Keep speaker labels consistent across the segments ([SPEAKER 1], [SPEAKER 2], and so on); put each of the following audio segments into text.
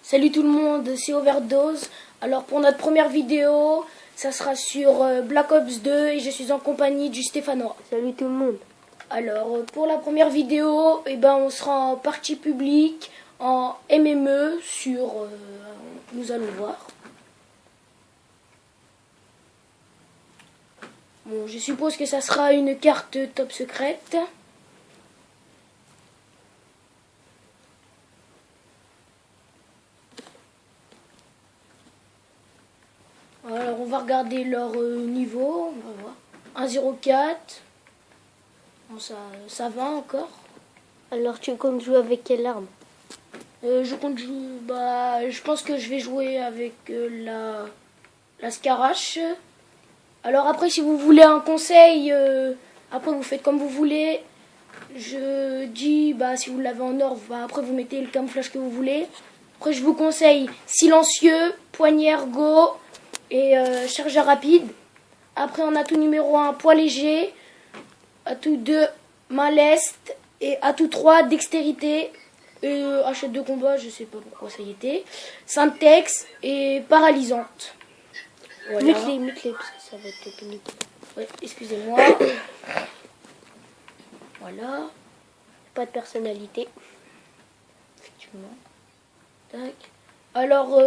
[SPEAKER 1] Salut tout le monde, c'est Overdose. Alors pour notre première vidéo, ça sera sur Black Ops 2 et je suis en compagnie du Stéphanois.
[SPEAKER 2] Salut tout le monde.
[SPEAKER 1] Alors pour la première vidéo, on sera en partie publique, en MME sur... nous allons voir. Bon, je suppose que ça sera une carte top secrète. Alors on va regarder leur niveau, on va voir. 1,04. Bon, ça va encore.
[SPEAKER 2] Alors tu comptes jouer avec quelle arme?
[SPEAKER 1] Je compte jouer, je pense que je vais jouer avec la Scarache. Alors après, si vous voulez un conseil, après vous faites comme vous voulez. Je dis, si vous l'avez en or, après vous mettez le camouflage que vous voulez. Après je vous conseille silencieux, poignée ergo et chargeur rapide. Après on a tout numéro 1, poids léger. Atout 2, main leste. Et atout 3, dextérité. Et hachette de combat, je sais pas pourquoi ça y était. Syntex et paralysante.
[SPEAKER 2] Voilà. Mute-les, parce que ça va être pénible.
[SPEAKER 1] Ouais, excusez-moi. Voilà.
[SPEAKER 2] Pas de personnalité.
[SPEAKER 1] Effectivement. Tac. Alors,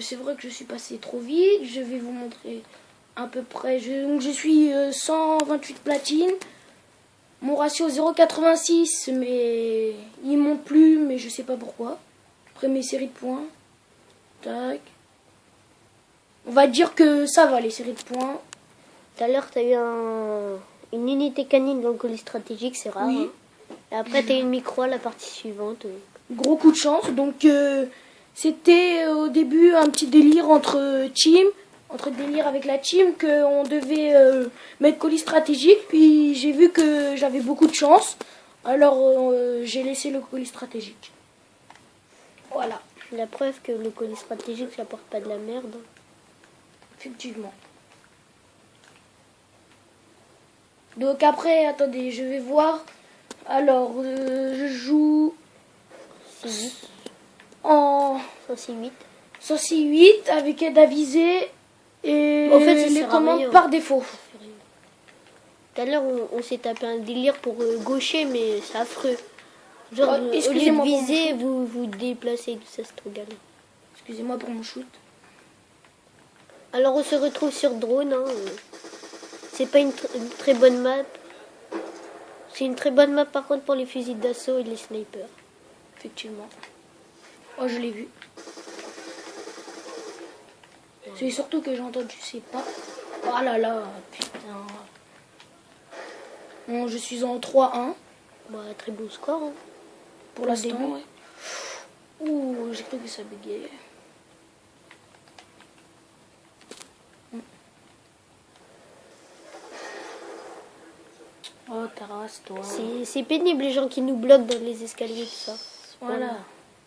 [SPEAKER 1] c'est vrai que je suis passé trop vite. Je vais vous montrer à peu près. Je suis 128 platines. Mon ratio 0,86, mais il monte plus, mais je sais pas pourquoi. Après mes séries de points. Tac. On va dire que ça va, les séries de points.
[SPEAKER 2] Tout à l'heure, tu as eu une unité canine dans le colis stratégique, c'est rare.
[SPEAKER 1] Oui.
[SPEAKER 2] Hein. Et après, tu as eu une micro à la partie suivante.
[SPEAKER 1] Gros coup de chance. Donc, c'était au début un petit délire entre délire avec la team, qu'on devait mettre colis stratégique. Puis, j'ai vu que j'avais beaucoup de chance. Alors, j'ai laissé le colis stratégique. Voilà.
[SPEAKER 2] La preuve que le colis stratégique, ça porte pas de la merde.
[SPEAKER 1] Effectivement. Donc après, attendez, je vais voir. Alors, je joue en 106.8 avec aide à viser et
[SPEAKER 2] en fait,
[SPEAKER 1] les commandes par défaut.
[SPEAKER 2] Tout à l'heure, on s'est tapé un délire pour gaucher, mais c'est affreux. Genre, au lieu de viser, vous déplacez, tout ça, c'est trop galère.
[SPEAKER 1] Excusez-moi pour mon shoot.
[SPEAKER 2] Alors on se retrouve sur drone, hein. C'est pas une très bonne map. C'est une très bonne map par contre pour les fusils d'assaut et les snipers.
[SPEAKER 1] Effectivement. Oh, je l'ai vu. C'est surtout que j'entends, tu sais pas. Oh là là, putain. Bon, je suis en 3-1.
[SPEAKER 2] Très beau score. Hein.
[SPEAKER 1] Pour l'instant, ouais. Ouh, j'ai cru que ça bégayait. Oh, Taras, toi.
[SPEAKER 2] C'est pénible les gens qui nous bloquent dans les escaliers, tout ça.
[SPEAKER 1] Voilà.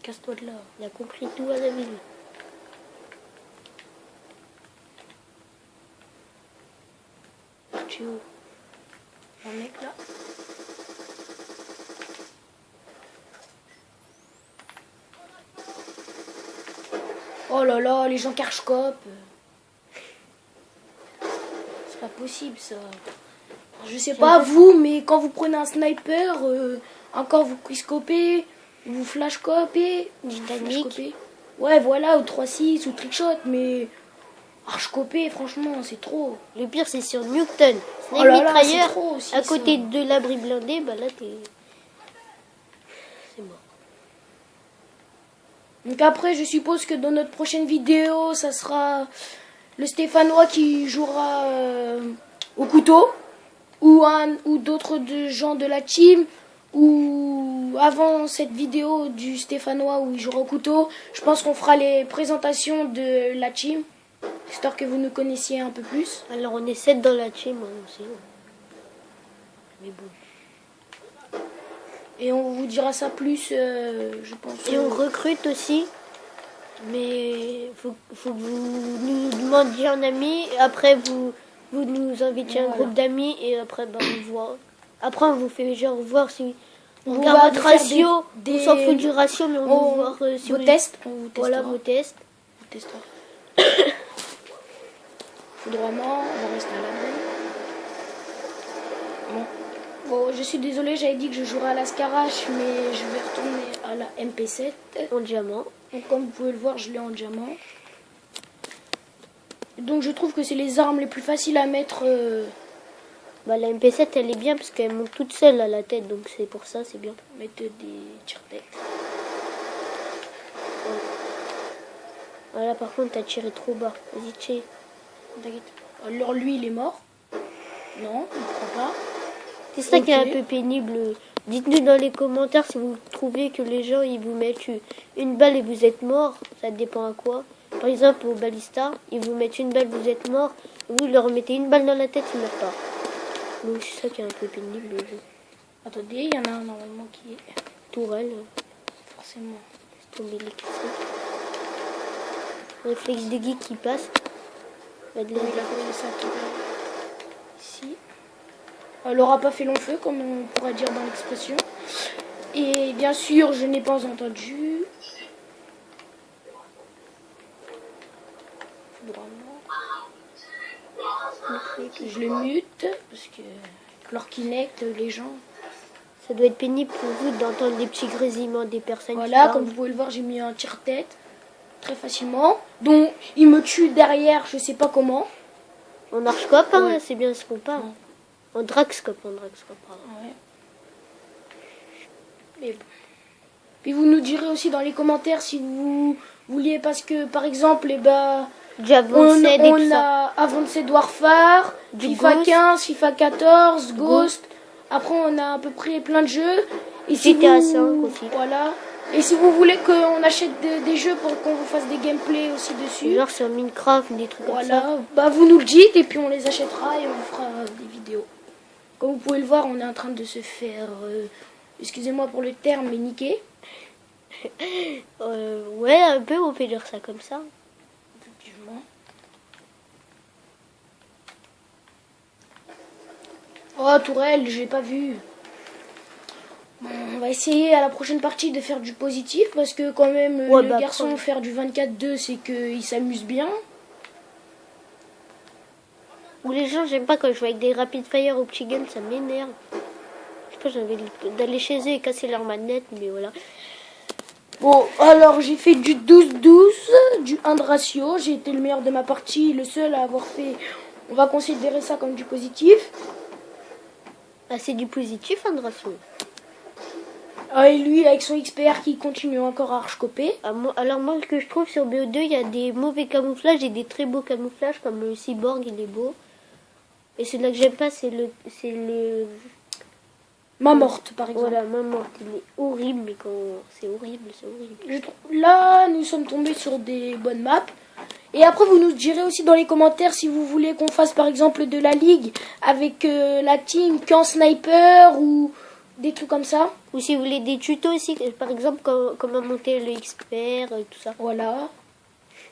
[SPEAKER 1] Casse-toi de là.
[SPEAKER 2] Il a compris tout à la vie.
[SPEAKER 1] Tu es où? Un mec là. Oh là là, les gens carchcopent. C'est pas possible ça. Je sais pas vous, mais quand vous prenez un sniper, encore vous quickscopez, vous flashcopez,
[SPEAKER 2] Dynamique.
[SPEAKER 1] Ouais, voilà, ou 3-6, ou trickshot, mais archcopé, franchement, c'est trop.
[SPEAKER 2] Le pire, c'est sur Newton.
[SPEAKER 1] Oh là là,
[SPEAKER 2] mitrailleur,
[SPEAKER 1] c'est trop aussi,
[SPEAKER 2] à côté de l'abri blindé, là, c'est mort.
[SPEAKER 1] Donc après, je suppose que dans notre prochaine vidéo, ça sera le Stéphanois qui jouera au couteau. Ou d'autres gens de la team, ou avant cette vidéo du Stéphanois où il jouera au couteau, je pense qu'on fera les présentations de la team, histoire que vous nous connaissiez un peu plus.
[SPEAKER 2] Alors on est 7 dans la team, hein, aussi. Mais bon.
[SPEAKER 1] Et on vous dira ça plus, je pense.
[SPEAKER 2] Et on recrute aussi, mais faut que vous nous demandiez un ami, et après vous nous invitez un groupe d'amis et après on voit. Après on vous fait genre voir si On regarde votre
[SPEAKER 1] faire
[SPEAKER 2] ratio.
[SPEAKER 1] des-
[SPEAKER 2] On s'en fout du ratio, mais on veut
[SPEAKER 1] on-
[SPEAKER 2] voir si
[SPEAKER 1] vos
[SPEAKER 2] vous...
[SPEAKER 1] tests. On vous testera.
[SPEAKER 2] Voilà vos tests.
[SPEAKER 1] On testera. Foudroiement, on va rester à l'abri. Bon, je suis désolée, j'avais dit que je jouerais à la Scarache, mais je vais retourner à la MP7.
[SPEAKER 2] En diamant.
[SPEAKER 1] Donc, comme vous pouvez le voir, je l'ai en diamant. Donc je trouve que c'est les armes les plus faciles à mettre.
[SPEAKER 2] Bah, la MP7 elle est bien parce qu'elle monte toute seule à la tête, donc c'est pour ça, c'est bien.
[SPEAKER 1] Mettre des tire-têtes.
[SPEAKER 2] Voilà, par contre, t'as tiré trop bas. Vas-y, tire.
[SPEAKER 1] T'inquiète. Alors lui, il est mort. Non, il ne prend pas.
[SPEAKER 2] C'est ça qui est un
[SPEAKER 1] Ok.
[SPEAKER 2] peu pénible. Dites-nous dans les commentaires si vous trouvez que les gens ils vous mettent une balle et vous êtes mort. Ça dépend à quoi. Par exemple, au balista, ils vous mettent une balle, vous êtes mort. Vous leur mettez une balle dans la tête, ils meurent pas. Donc c'est ça qui est un peu pénible. Le jeu.
[SPEAKER 1] Attendez, il y en a un normalement qui est
[SPEAKER 2] Tourelle,
[SPEAKER 1] forcément.
[SPEAKER 2] c'est tombé l'électricité. Réflexe des geeks qui passe.
[SPEAKER 1] Oui, il a fait ça tout à l'heure. Ici. Elle aura pas fait long feu, comme on pourrait dire dans l'expression. Et bien sûr, je n'ai pas entendu. Je le mute parce que leur Kinect, les gens.
[SPEAKER 2] Ça doit être pénible pour vous d'entendre les petits grésillements des personnes qui
[SPEAKER 1] Voilà,
[SPEAKER 2] parlent.
[SPEAKER 1] comme vous pouvez le voir, j'ai mis un tire-tête très facilement. Donc, il me tue derrière, je sais pas comment.
[SPEAKER 2] En archscope, hein,
[SPEAKER 1] Ouais.
[SPEAKER 2] c'est bien ce qu'on parle.
[SPEAKER 1] Ouais.
[SPEAKER 2] En dragscope, pardon.
[SPEAKER 1] Ouais. Mais bon. Puis vous nous direz aussi dans les commentaires si vous vouliez, parce que par exemple,
[SPEAKER 2] Du Avanced et tout
[SPEAKER 1] on
[SPEAKER 2] ça.
[SPEAKER 1] a Avanced Warfare,
[SPEAKER 2] Du
[SPEAKER 1] FIFA
[SPEAKER 2] Ghost.
[SPEAKER 1] 15, FIFA 14, Ghost. Après, on a à peu près plein de jeux. Et
[SPEAKER 2] GTA 5 aussi.
[SPEAKER 1] Voilà. Et si vous voulez qu'on achète des jeux pour qu'on vous fasse des gameplays aussi dessus,
[SPEAKER 2] Genre sur Minecraft, des trucs comme ça.
[SPEAKER 1] voilà, bah vous nous le dites et puis on les achètera et on vous fera des vidéos. Comme vous pouvez le voir, on est en train de se faire, excusez-moi pour le terme, mais niquer.
[SPEAKER 2] Ouais, un peu, on peut dire ça comme ça.
[SPEAKER 1] Effectivement. Oh, Tourelle, j'ai pas vu. Bon, on va essayer à la prochaine partie de faire du positif parce que quand même
[SPEAKER 2] Ouais,
[SPEAKER 1] le
[SPEAKER 2] bah,
[SPEAKER 1] garçon
[SPEAKER 2] après.
[SPEAKER 1] faire du 24-2 c'est qu'il s'amuse bien.
[SPEAKER 2] Ou les gens, j'aime pas quand je joue avec des rapid fire au petit gun, ça m'énerve. Je sais pas, j'ai envie d'aller chez eux et casser leur manette, mais voilà.
[SPEAKER 1] Bon, alors j'ai fait du 12-12, du 1 de ratio, j'ai été le meilleur de ma partie, le seul à avoir fait, on va considérer ça comme du positif.
[SPEAKER 2] Ah, c'est du positif, un ratio.
[SPEAKER 1] Ah, et lui avec son XPR qui continue encore à archcoper.
[SPEAKER 2] Ah, alors moi, ce que je trouve sur BO2, il y a des mauvais camouflages et des très beaux camouflages, comme le cyborg, il est beau. Et celui-là que j'aime pas, c'est le...
[SPEAKER 1] Ma morte par exemple.
[SPEAKER 2] Voilà, maman, il est horrible, mais quand... C'est horrible, c'est horrible.
[SPEAKER 1] Là, nous sommes tombés sur des bonnes maps. Et après, vous nous direz aussi dans les commentaires si vous voulez qu'on fasse par exemple de la ligue avec la team qu'en sniper ou des trucs comme ça.
[SPEAKER 2] Ou si vous voulez des tutos aussi, par exemple, comment monter le XPR, tout ça.
[SPEAKER 1] Voilà.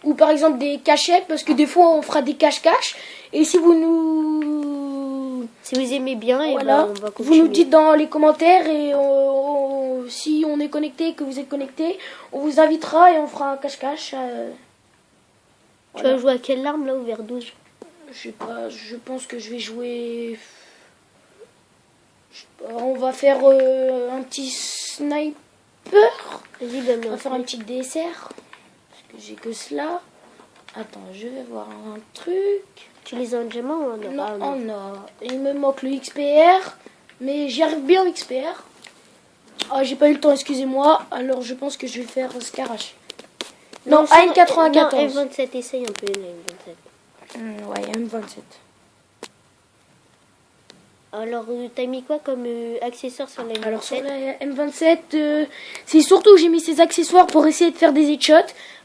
[SPEAKER 1] Ou par exemple des cachettes, parce que des fois on fera des cache-cache. Et si vous nous...
[SPEAKER 2] Si vous aimez bien, et
[SPEAKER 1] Voilà.
[SPEAKER 2] on va
[SPEAKER 1] Vous
[SPEAKER 2] continuer.
[SPEAKER 1] nous dites dans les commentaires et si on est connecté, que vous êtes connecté, on vous invitera et on fera un cache-cache.
[SPEAKER 2] Tu vas jouer à quelle arme là, au vers 12?
[SPEAKER 1] Je sais pas, je pense que je vais jouer... Je sais pas, on va faire un petit sniper.
[SPEAKER 2] Vas-y, donne
[SPEAKER 1] On va faire un petit DSR. Parce que j'ai que cela. Attends, je vais voir un truc.
[SPEAKER 2] Tu les as en diamant ou en or?
[SPEAKER 1] Non,
[SPEAKER 2] Ah,
[SPEAKER 1] en or. Il me manque le XPR. Mais j'y arrive bien au XPR. Ah, j'ai pas eu le temps, excusez-moi. Alors je pense que je vais faire Scarache. Non, AM94.
[SPEAKER 2] Non, M27, essaye un peu, le M27.
[SPEAKER 1] Ouais, M27.
[SPEAKER 2] Alors, t'as mis quoi comme accessoire sur la M27?
[SPEAKER 1] Alors sur la M27, c'est surtout que j'ai mis ces accessoires pour essayer de faire des headshots.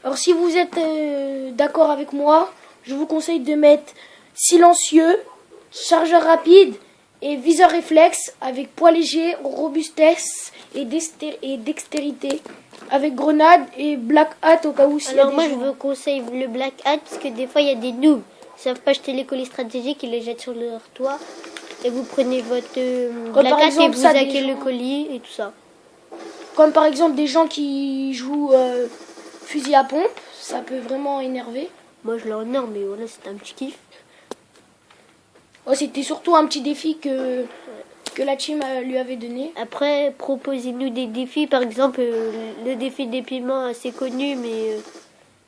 [SPEAKER 1] Alors si vous êtes d'accord avec moi, je vous conseille de mettre silencieux, chargeur rapide et viseur réflexe avec poids léger, robustesse et dextérité. Avec grenade et black hat au cas où s'il y a
[SPEAKER 2] Alors
[SPEAKER 1] des
[SPEAKER 2] moi, je
[SPEAKER 1] gens.
[SPEAKER 2] vous conseille le Black Hat parce que des fois, il y a des noobs. Ils savent pas jeter les colis stratégiques, ils les jettent sur leur toit. et vous prenez votre
[SPEAKER 1] Comme
[SPEAKER 2] la
[SPEAKER 1] par
[SPEAKER 2] carte et
[SPEAKER 1] exemple,
[SPEAKER 2] vous
[SPEAKER 1] ça, des
[SPEAKER 2] hackez le
[SPEAKER 1] gens-
[SPEAKER 2] colis et tout ça.
[SPEAKER 1] Comme par exemple des gens qui jouent fusil à pompe, ça peut vraiment énerver.
[SPEAKER 2] Moi je l'honore, mais voilà, c'est un petit kiff.
[SPEAKER 1] Oh, c'était surtout un petit défi que la team lui avait donné.
[SPEAKER 2] Après, proposez-nous des défis, par exemple le défi des piments assez connu, mais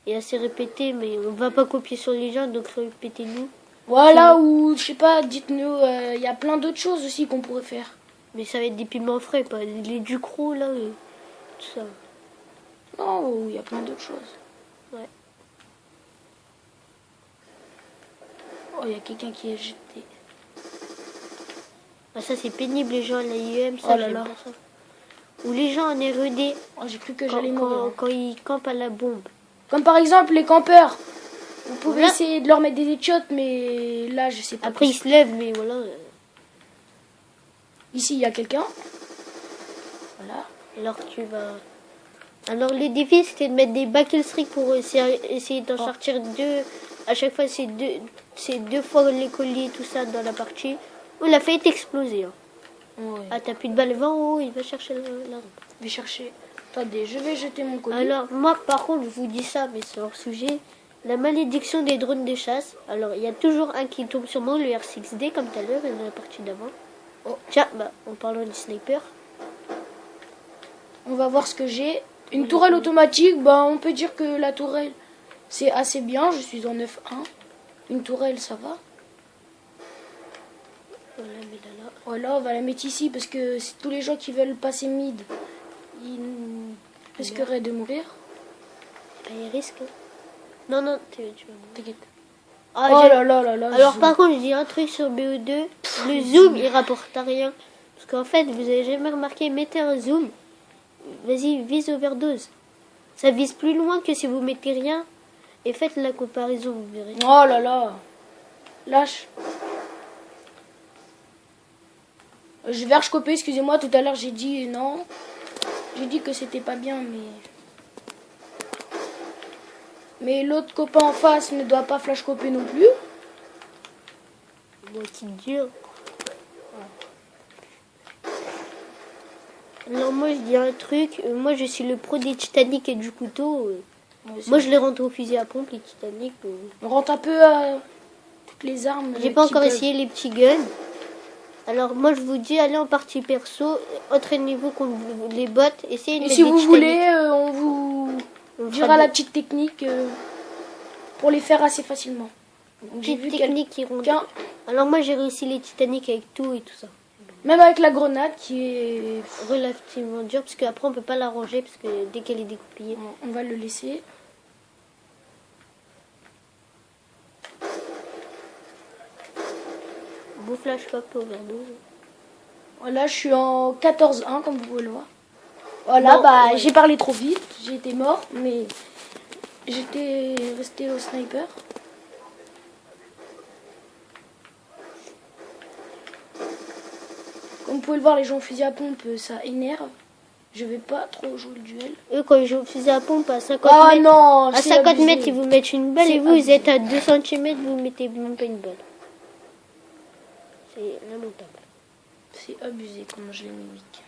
[SPEAKER 2] et assez répété, mais on va pas copier sur les gens, donc répétez-nous.
[SPEAKER 1] Voilà, ou je sais pas, dites-nous, il y a plein d'autres choses aussi qu'on pourrait faire.
[SPEAKER 2] Mais ça va être des piments frais, pas les ducros là, et tout ça.
[SPEAKER 1] Non, il y a plein d'autres choses.
[SPEAKER 2] Ouais.
[SPEAKER 1] Oh, il y a quelqu'un qui est jeté.
[SPEAKER 2] Ah, ça c'est pénible les gens à l'AIEM, ça
[SPEAKER 1] Oh là
[SPEAKER 2] j'aime
[SPEAKER 1] là.
[SPEAKER 2] pas ça. Ou les gens en R.E.D.
[SPEAKER 1] Oh, j'ai cru que
[SPEAKER 2] quand,
[SPEAKER 1] j'allais mourir. hein.
[SPEAKER 2] quand ils campent à la bombe.
[SPEAKER 1] Comme par exemple les campeurs. Vous pouvez
[SPEAKER 2] Voilà.
[SPEAKER 1] essayer de leur mettre des headshots, mais là, je sais pas.
[SPEAKER 2] Après ils se lèvent, mais voilà.
[SPEAKER 1] Ici, il y a quelqu'un. Voilà.
[SPEAKER 2] Alors tu vas. Alors le défi c'était de mettre des backle streaks pour essayer d'en sortir deux. À chaque fois c'est deux fois les colis tout ça dans la partie. On l'a fait exploser. Hein.
[SPEAKER 1] Ouais.
[SPEAKER 2] Ah t'as plus de balles, va en haut, il va chercher la rampe.
[SPEAKER 1] Je vais chercher. Attendez, je vais jeter mon colis.
[SPEAKER 2] Alors moi par contre je vous dis ça, mais c'est hors sujet. La malédiction des drones de chasse. Alors il y a toujours un qui tombe sur moi, le R6D comme tout à l'heure dans la partie d'avant.
[SPEAKER 1] Oh.
[SPEAKER 2] Tiens, bah en parlant du sniper.
[SPEAKER 1] On va voir ce que j'ai. Une tourelle automatique, bah on peut dire que la tourelle c'est assez bien. Je suis en 9-1. Une tourelle, ça va.
[SPEAKER 2] Voilà, mais là.
[SPEAKER 1] Voilà, on va la mettre ici parce que c'est tous les gens qui veulent passer mid, ils risqueraient de mourir.
[SPEAKER 2] Bah, il risque. Non, non, tu vas mourir.
[SPEAKER 1] T'inquiète.
[SPEAKER 2] Ah,
[SPEAKER 1] Oh
[SPEAKER 2] j'ai-
[SPEAKER 1] là là là là.
[SPEAKER 2] Alors
[SPEAKER 1] zoom.
[SPEAKER 2] par contre, je dis un truc sur BO2, le zoom il rapporte à rien. Parce qu'en fait, vous avez jamais remarqué, mettez un zoom, vas-y, vise overdose. Ça vise plus loin que si vous mettez rien. Et faites la comparaison, vous verrez.
[SPEAKER 1] Oh là là. Lâche. Je vais recopier, excusez-moi, tout à l'heure j'ai dit non. J'ai dit que c'était pas bien, mais l'autre copain en face ne doit pas flash coper non plus.
[SPEAKER 2] Moi qui dur. Alors moi je dis un truc, moi je suis le pro des Titanic et du couteau. Moi je les rentre au fusil à pompe, les Titanic.
[SPEAKER 1] On rentre un peu toutes les armes.
[SPEAKER 2] J'ai pas
[SPEAKER 1] qui
[SPEAKER 2] encore
[SPEAKER 1] peuvent.
[SPEAKER 2] essayé les petits guns. Alors moi je vous dis, allez en partie perso, entraînez-vous contre les bots, essayez de
[SPEAKER 1] Et
[SPEAKER 2] mettre
[SPEAKER 1] si
[SPEAKER 2] des
[SPEAKER 1] vous
[SPEAKER 2] Titanic.
[SPEAKER 1] voulez, on vous
[SPEAKER 2] On
[SPEAKER 1] dira
[SPEAKER 2] fera
[SPEAKER 1] la
[SPEAKER 2] des
[SPEAKER 1] petite technique pour les faire assez facilement. Donc, j'ai
[SPEAKER 2] petites
[SPEAKER 1] vu
[SPEAKER 2] techniques qui rendent.
[SPEAKER 1] quelqu'un,
[SPEAKER 2] Alors moi j'ai réussi les Titanic avec tout et tout ça.
[SPEAKER 1] même avec la grenade qui est...
[SPEAKER 2] Relativement dur parce qu'après on peut pas la ranger parce que dès qu'elle est découpillée.
[SPEAKER 1] On va le laisser.
[SPEAKER 2] Beau flash pop overdose.
[SPEAKER 1] Voilà, je suis en 14-1 comme vous pouvez le voir. Voilà,
[SPEAKER 2] Bon,
[SPEAKER 1] bah
[SPEAKER 2] ouais.
[SPEAKER 1] j'ai parlé trop vite, j'ai été mort, mais j'étais resté au sniper. Comme vous pouvez le voir, les gens au fusil à pompe, ça énerve. Je vais pas trop jouer le duel.
[SPEAKER 2] Eux quand ils jouent au fusil à pompe à 50
[SPEAKER 1] Ah
[SPEAKER 2] mètres.
[SPEAKER 1] non,
[SPEAKER 2] À
[SPEAKER 1] c'est
[SPEAKER 2] 50
[SPEAKER 1] abusé.
[SPEAKER 2] mètres, ils vous mettent une balle
[SPEAKER 1] C'est
[SPEAKER 2] et vous,
[SPEAKER 1] abusé.
[SPEAKER 2] vous êtes à 2 cm, vous mettez même pas une balle. C'est lamentable.
[SPEAKER 1] C'est abusé comment je l'ai mis weak.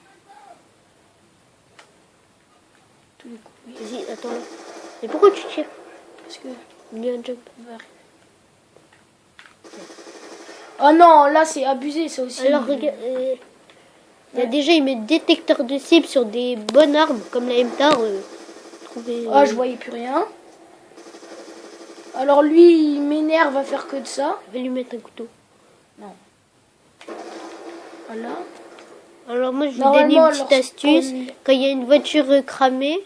[SPEAKER 1] Tous les coups, oui.
[SPEAKER 2] Vas-y, attends. Mais pourquoi tu tires?
[SPEAKER 1] Parce que...
[SPEAKER 2] Il y a un jump.
[SPEAKER 1] Oh non, là c'est abusé ça aussi.
[SPEAKER 2] Alors regarde, il y a déjà ils mettent détecteur de cible sur des bonnes armes comme la MTAR.
[SPEAKER 1] Ah, je voyais plus rien. Alors lui, il m'énerve à faire que de ça.
[SPEAKER 2] Je vais lui mettre un couteau.
[SPEAKER 1] Voilà.
[SPEAKER 2] Alors moi je vous donne
[SPEAKER 1] Normalement,
[SPEAKER 2] une petite astuce.
[SPEAKER 1] lorsqu'on-
[SPEAKER 2] Quand il y a une voiture cramée,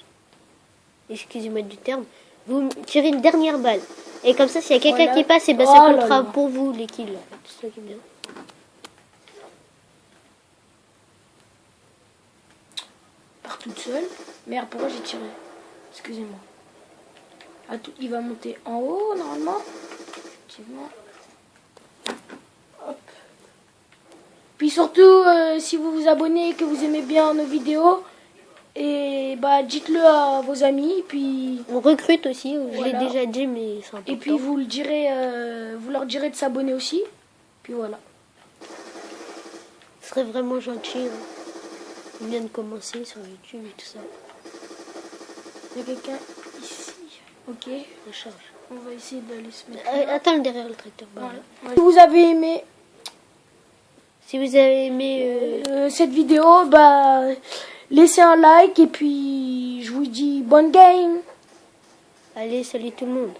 [SPEAKER 2] excusez-moi du terme, vous tirez une dernière balle. Et comme ça, s'il y a quelqu'un
[SPEAKER 1] Voilà.
[SPEAKER 2] qui passe, et ben
[SPEAKER 1] Oh
[SPEAKER 2] ça
[SPEAKER 1] là
[SPEAKER 2] comptera
[SPEAKER 1] là.
[SPEAKER 2] pour vous les kills. En fait. C'est ça qui est bien.
[SPEAKER 1] Part toute seule. Merde, pourquoi j'ai tiré? Excusez-moi. Ah, il va monter en haut normalement. Effectivement. Hop. Puis surtout, si vous vous abonnez et que vous aimez bien nos vidéos, et bah dites-le à vos amis, puis
[SPEAKER 2] On recrute aussi, je
[SPEAKER 1] Voilà.
[SPEAKER 2] l'ai déjà dit, mais c'est important.
[SPEAKER 1] et puis vous le direz, vous leur direz de s'abonner aussi. Puis voilà.
[SPEAKER 2] Ce serait vraiment gentil. Hein. On vient de commencer sur YouTube et tout ça.
[SPEAKER 1] Il y a quelqu'un ici. Ok.
[SPEAKER 2] On charge.
[SPEAKER 1] On va essayer d'aller se mettre là.
[SPEAKER 2] Attends derrière le tracteur.
[SPEAKER 1] Voilà. Si vous avez aimé
[SPEAKER 2] Si vous avez aimé...
[SPEAKER 1] cette vidéo, bah laissez un like et puis je vous dis bonne game.
[SPEAKER 2] Allez, salut tout le monde.